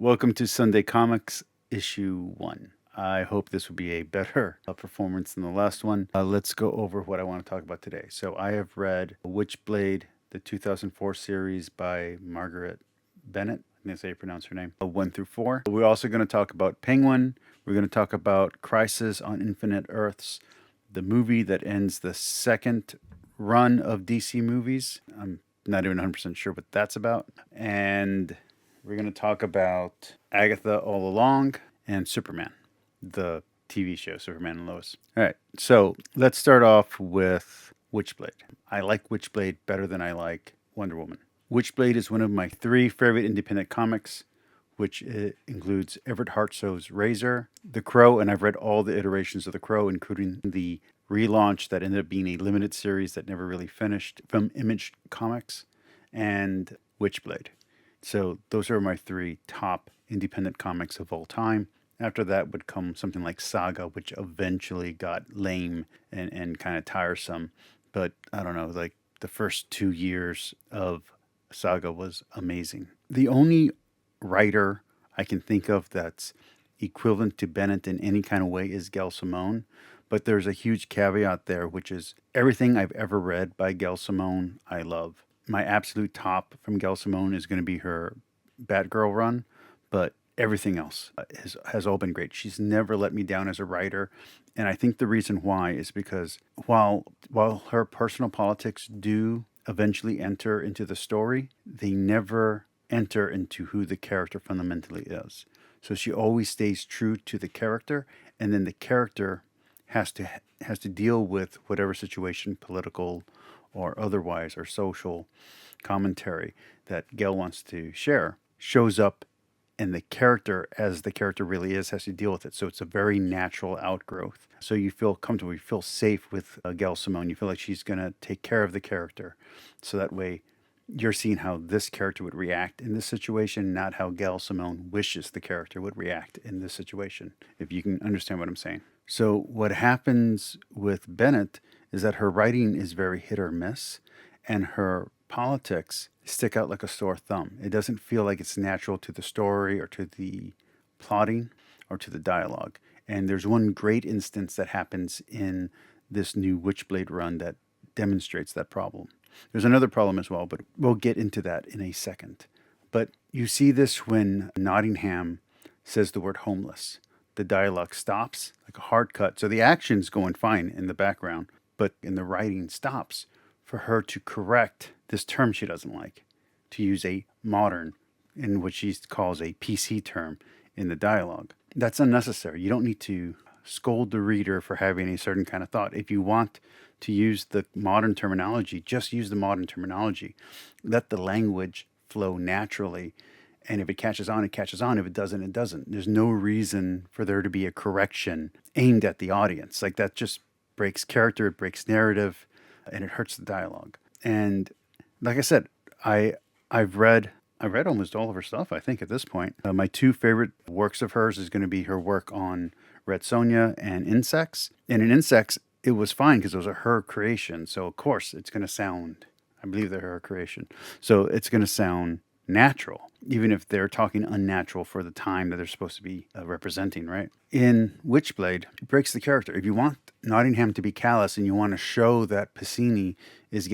Welcome to Sunday Comics, issue 1. I hope this will be a better performance than the last one. Let's go over what I want to talk about today. So I have read Witchblade, the 2004 series by Margaret Bennett. I think that's how you pronounce her name. 1 through 4. We're also going to talk about Penguin. We're going to talk about Crisis on Infinite Earths, the movie that ends the second run of DC movies. I'm not even 100% sure what that's about. And we're going to talk about Agatha All Along and Superman, the TV show, Superman and Lois. All right, so let's start off with Witchblade. I like Witchblade better than I like Wonder Woman. Witchblade is one of my 3 favorite independent comics, which includes Everett Hartsoe's Razor, The Crow, and I've read all the iterations of The Crow, including the relaunch that ended up being a limited series that never really finished from Image Comics, and Witchblade. So those are my 3 top independent comics of all time. After that would come something like Saga, which eventually got lame and kind of tiresome. But I don't know, like the first 2 years of Saga was amazing. The only writer I can think of that's equivalent to Bennett in any kind of way is Gail Simone. But there's a huge caveat there, which is everything I've ever read by Gail Simone, I love. My absolute top from Gail Simone is going to be her Batgirl run, but everything else has all been great. She's never let me down as a writer, and I think the reason why is because while her personal politics do eventually enter into the story, they never enter into who the character fundamentally is. So she always stays true to the character, and then the character has to deal with whatever situation, political or otherwise, or social commentary that Gail wants to share, shows up, and the character, as the character really is, has to deal with it. So it's a very natural outgrowth. So you feel comfortable, you feel safe with Gail Simone. You feel like she's going to take care of the character. So that way you're seeing how this character would react in this situation, not how Gail Simone wishes the character would react in this situation, if you can understand what I'm saying. So what happens with Bennett is that her writing is very hit or miss, and her politics stick out like a sore thumb. It doesn't feel like it's natural to the story or to the plotting or to the dialogue. And there's one great instance that happens in this new Witchblade run that demonstrates that problem. There's another problem as well, but we'll get into that in a second. But you see this when Nottingham says the word homeless. The dialogue stops, like a hard cut. So the action's going fine in the background, but in the writing stops for her to correct this term she doesn't like, to use a modern, in what she calls a PC term in the dialogue. That's unnecessary. You don't need to scold the reader for having a certain kind of thought. If you want to use the modern terminology, just use the modern terminology. Let the language flow naturally. And if it catches on, it catches on. If it doesn't, it doesn't. There's no reason for there to be a correction aimed at the audience. Like that just breaks character, it breaks narrative, and it hurts the dialogue. And like I said, I've read almost all of her stuff, I think, at this point. My 2 favorite works of hers is going to be her work on Red Sonja and Insects. And in Insects, it was fine because it was her creation. So, of course, it's going to sound, I believe they're her creation. So it's going to sound natural, even if they're talking unnatural for the time that they're supposed to be representing, right? In Witchblade, it breaks the character. If you want Nottingham to be callous and you want to show that Pacini is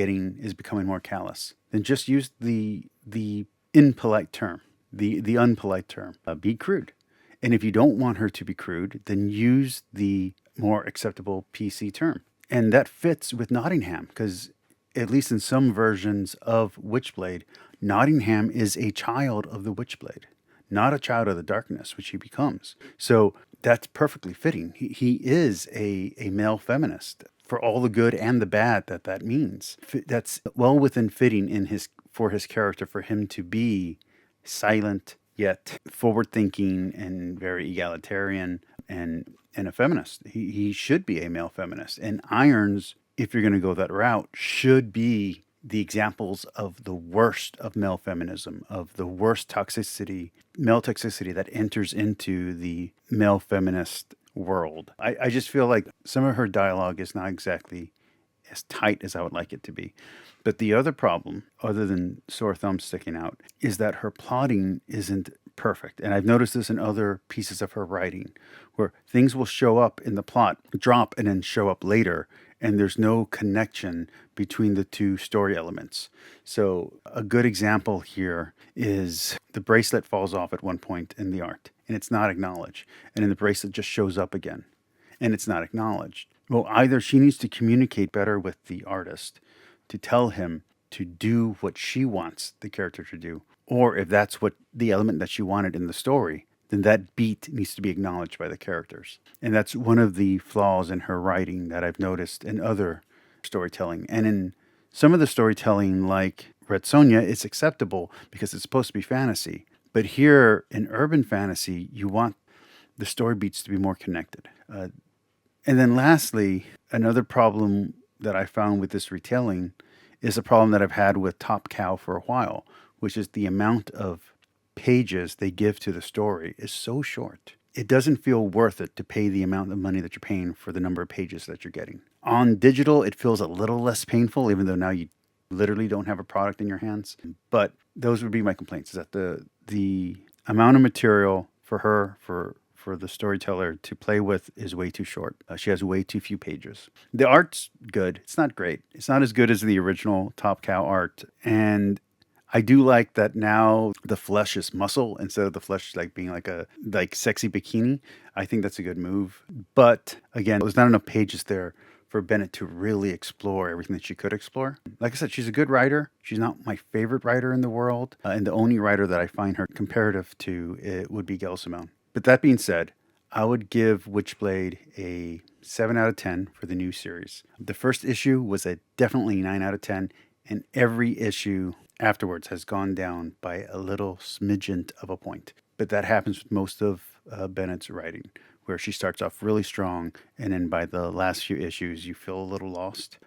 becoming more callous, then just use the impolite term, the unpolite term. Be crude. And if you don't want her to be crude, then use the more acceptable PC term. And that fits with Nottingham because, at least in some versions of Witchblade, Nottingham is a child of the Witchblade, not a child of the darkness, which he becomes. So that's perfectly fitting. He is a male feminist for all the good and the bad that means. That's well within fitting in for his character, for him to be silent yet forward-thinking and very egalitarian and a feminist. He should be a male feminist. And Irons, if you're going to go that route, should be the examples of the worst of male feminism, of the worst male toxicity that enters into the male feminist world. I just feel like some of her dialogue is not exactly as tight as I would like it to be. But the other problem, other than sore thumbs sticking out, is that her plotting isn't perfect. And I've noticed this in other pieces of her writing where things will show up in the plot, drop, and then show up later. And there's no connection between the two story elements. So a good example here is the bracelet falls off at one point in the art and it's not acknowledged. And then the bracelet just shows up again and it's not acknowledged. Well, either she needs to communicate better with the artist to tell him to do what she wants the character to do, or if that's what the element that she wanted in the story, then that beat needs to be acknowledged by the characters. And that's one of the flaws in her writing that I've noticed in other storytelling. And in some of the storytelling, like Red Sonja, it's acceptable because it's supposed to be fantasy. But here in urban fantasy, you want the story beats to be more connected. And then lastly, another problem that I found with this retelling is a problem that I've had with Top Cow for a while, which is the amount of pages they give to the story is so short. It doesn't feel worth it to pay the amount of money that you're paying for the number of pages that you're getting. On digital, it feels a little less painful, even though now you literally don't have a product in your hands. But those would be my complaints, is that the amount of material for her, for the storyteller to play with is way too short. She has way too few pages. The art's good. It's not great. It's not as good as the original Top Cow art. And I do like that now the flesh is muscle instead of the flesh like being like a sexy bikini. I think that's a good move. But again, there's not enough pages there for Bennett to really explore everything that she could explore. Like I said, she's a good writer. She's not my favorite writer in the world. And the only writer that I find her comparative to it would be Gail Simone. But that being said, I would give Witchblade a 7 out of 10 for the new series. The first issue was a definitely 9 out of 10, and every issue afterwards has gone down by a little smidgen of a point. But that happens with most of Bennett's writing, where she starts off really strong, and then by the last few issues, you feel a little lost.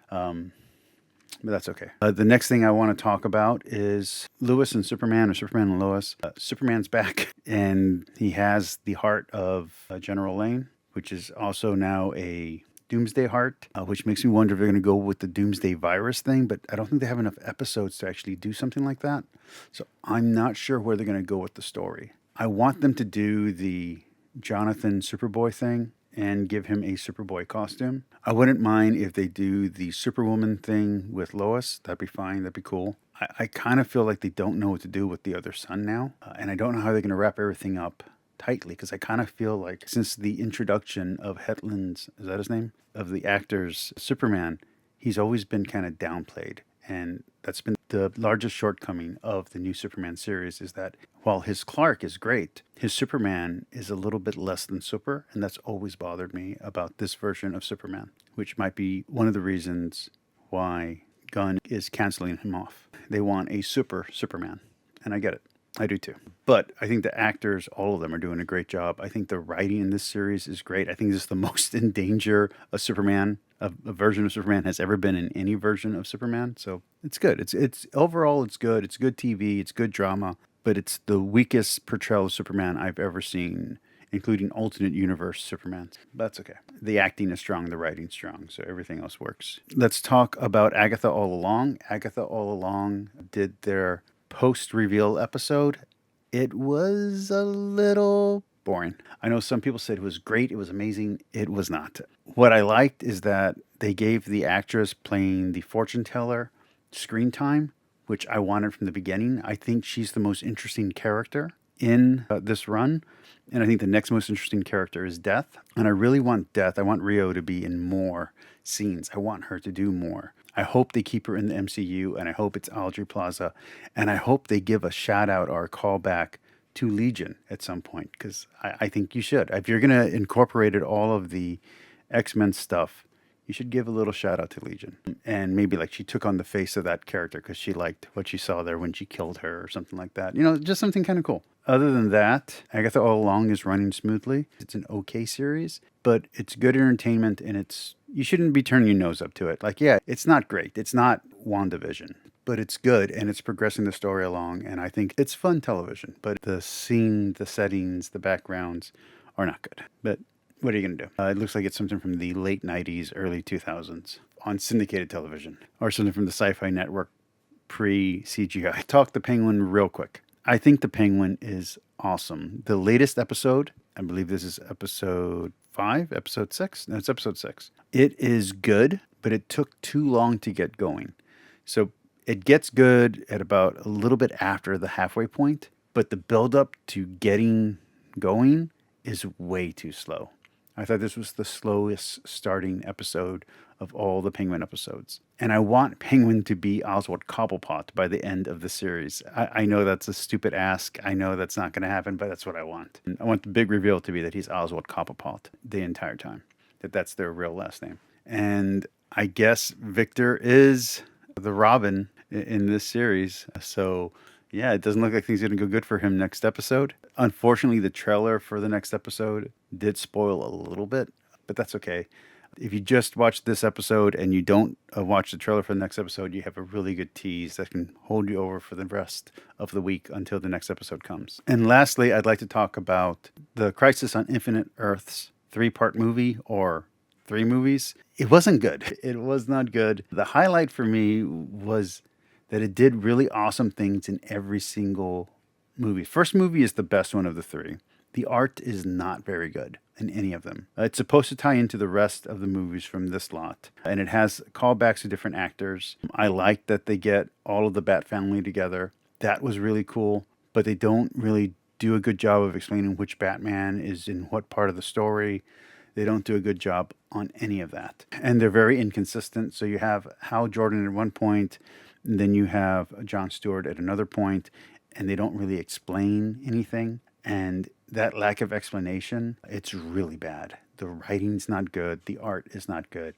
But that's okay. The next thing I want to talk about is Lois and Superman, or Superman and Lois. Superman's back, and he has the heart of General Lane, which is also now a Doomsday heart, which makes me wonder if they're going to go with the Doomsday virus thing, but I don't think they have enough episodes to actually do something like that. So I'm not sure where they're going to go with the story. I want them to do the Jonathan Superboy thing and give him a Superboy costume. I wouldn't mind if they do the Superwoman thing with Lois. That'd be fine. That'd be cool. I kind of feel like they don't know what to do with the other son now. And I don't know how they're going to wrap everything up tightly, because I kind of feel like since the introduction of Hetland's, is that his name? Of the actor's Superman, he's always been kind of downplayed. And that's been the largest shortcoming of the new Superman series, is that while his Clark is great, his Superman is a little bit less than super. And that's always bothered me about this version of Superman, which might be one of the reasons why Gunn is canceling him off. They want a Superman. And I get it. I do too. But I think the actors, all of them, are doing a great job. I think the writing in this series is great. I think this is the most in danger a Superman, a version of Superman has ever been in any version of Superman. So it's good. It's overall, it's good. It's good TV. It's good drama. But it's the weakest portrayal of Superman I've ever seen, including alternate universe Superman. But that's okay. The acting is strong. The writing's strong. So everything else works. Let's talk about Agatha All Along. Agatha All Along did their post-reveal episode. It was a little boring. I know some people said it was great, it was amazing. It was not. What I liked is that they gave the actress playing the fortune teller screen time, which I wanted from the beginning. I think she's the most interesting character in this run. And I think the next most interesting character is Death. And I really want Death. I want Rio to be in more scenes. I want her to do more. I hope they keep her in the MCU, and I hope it's Audrey Plaza, and I hope they give a shout out or a callback to Legion at some point, because I think you should. If you're going to incorporate all of the X-Men stuff, you should give a little shout out to Legion. And maybe like she took on the face of that character because she liked what she saw there when she killed her or something like that. You know, just something kind of cool. Other than that, Agatha All Along is running smoothly. It's an okay series, but it's good entertainment, and you shouldn't be turning your nose up to it. Like, yeah, it's not great. It's not WandaVision, but it's good, and it's progressing the story along, and I think it's fun television. But the scene, the settings, the backgrounds are not good. But what are you going to do? It looks like it's something from the late 90s, early 2000s on syndicated television, or something from the Sci-Fi Network pre-CGI. Talk the Penguin real quick. I think the Penguin is awesome. The latest episode, I believe this is episode 5, episode 6. No, it's episode 6. It is good, but it took too long to get going. So it gets good at about a little bit after the halfway point, but the build-up to getting going is way too slow. I thought this was the slowest starting episode of all the Penguin episodes. And I want Penguin to be Oswald Cobblepot by the end of the series. I know that's a stupid ask. I know that's not going to happen, but that's what I want. And I want the big reveal to be that he's Oswald Cobblepot the entire time, that that's their real last name. And I guess Victor is the Robin in this series. So yeah, it doesn't look like things are going to go good for him next episode. Unfortunately, the trailer for the next episode did spoil a little bit, but that's okay. If you just watch this episode and you don't watch the trailer for the next episode, you have a really good tease that can hold you over for the rest of the week until the next episode comes. And lastly, I'd like to talk about the Crisis on Infinite Earths 3-part movie, or 3 movies. It wasn't good. It was not good. The highlight for me was that it did really awesome things in every single movie. First movie is the best one of the 3. The art is not very good in any of them. It's supposed to tie into the rest of the movies from this lot, and it has callbacks to different actors. I like that they get all of the Bat family together. That was really cool, but they don't really do a good job of explaining which Batman is in what part of the story. They don't do a good job on any of that. And they're very inconsistent. So you have Hal Jordan at one point, and then you have Jon Stewart at another point, and they don't really explain anything. And that lack of explanation, it's really bad. The writing's not good. The art is not good.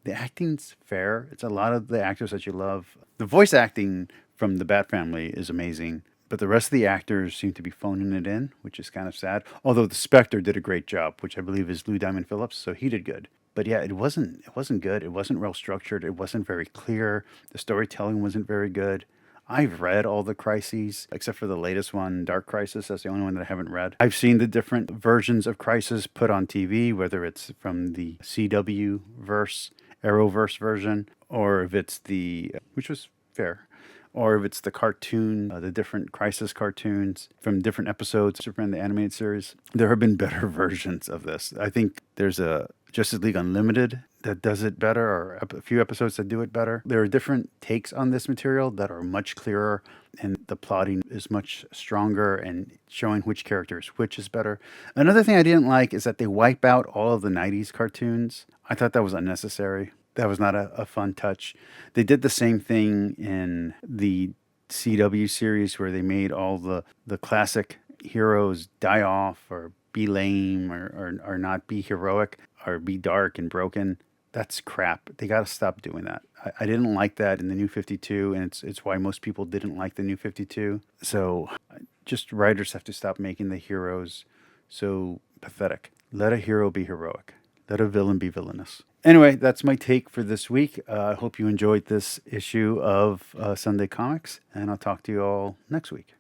The acting's fair. It's a lot of the actors that you love. The voice acting from the Bat family is amazing, but the rest of the actors seem to be phoning it in, which is kind of sad. Although the Spectre did a great job, which I believe is Lou Diamond Phillips, so he did good. But yeah, it wasn't good. It wasn't well structured. It wasn't very clear. The storytelling wasn't very good. I've read all the Crises, except for the latest one, Dark Crisis. That's the only one that I haven't read. I've seen the different versions of Crisis put on TV, whether it's from the CW verse, Arrowverse version, or if it's the, which was fair, or if it's the cartoon, the different Crisis cartoons from different episodes from the animated series. There have been better versions of this. I think there's a Justice League Unlimited that does it better, or a few episodes that do it better. There are different takes on this material that are much clearer, and the plotting is much stronger and showing which characters which is better. Another thing I didn't like is that they wipe out all of the 90s cartoons. I thought that was unnecessary. That was not a fun touch. They did the same thing in the CW series where they made all the classic heroes die off or be lame or not be heroic or be dark and broken. That's crap. They got to stop doing that. I didn't like that in the New 52, and it's why most people didn't like the New 52. So just writers have to stop making the heroes so pathetic. Let a hero be heroic. Let a villain be villainous. Anyway, that's my take for this week. I hope you enjoyed this issue of Sunday Comics, and I'll talk to you all next week.